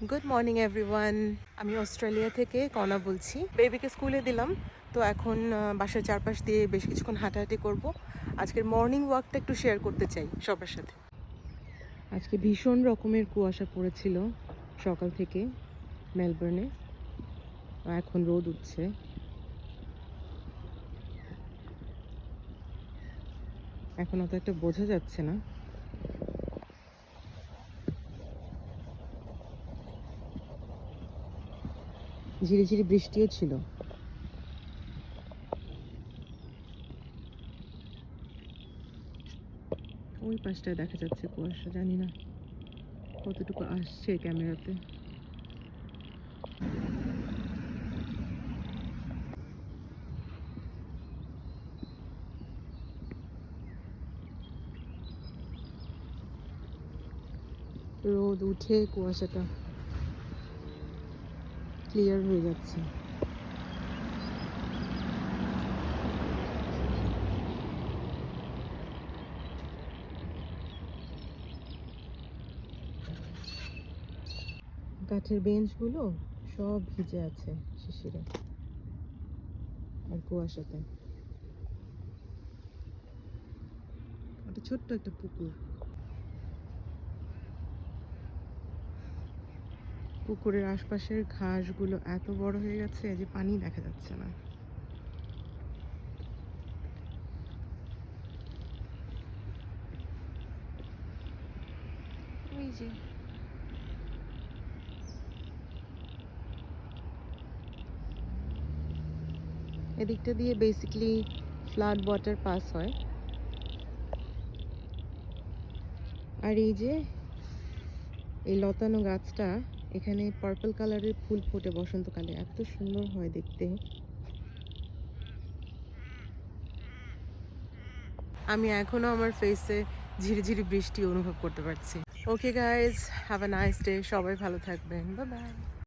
Good morning everyone. আমি Australia থেকে কনা বলছি। বেবিকে স্কুলে দিলাম, তো এখন বাসার চারপাশ দিয়ে বেশ কিছুক্ষণ হাঁটাহাঁটি করব। আজকের মর্নিং ওয়াকটা একটু শেয়ার করতে চাই সবার সাথে। আজকে ভীষণ রকমের কুয়াশা পড়েছিল সকাল থেকে মেলবোর্নে। এখন রোদ উঠছে। এখন অত একটা বোঝা যাচ্ছে না। ঝিরিঝিরি বৃষ্টিও ছিল। ওই পাশটায় দেখা যাচ্ছে কুয়াশা, জানি না কতটুকু আসছে ক্যামেরাতে। রোদ উঠে কুয়াশাটা ক্লিয়ার হয়ে যাচ্ছে। কাঠের বেঞ্চগুলো সব ভিজে আছে শিশিরে আর কুয়াশাতে। একটা ছোট্ট একটা পুকুর, পুকুরের আশপাশের ঘাসগুলো এত বড় হয়ে গেছে যে পানি দেখা যাচ্ছে না। ওই যে এদিকটা দিয়ে বেসিক্যালি ফ্লাড ওয়াটার পাস হয়। আর এই যে এই লতানো গাছটা, এখানে পার্পল কালারের ফুল ফোটে বসন্তকালে, এত সুন্দর হয় দেখতে। আমি এখনো আমার ফেসে ঝিরিঝিরি বৃষ্টি অনুভব করতে পারছি। Okay guys, have a nice day. সবাই ভালো থাকবেন। Bye bye.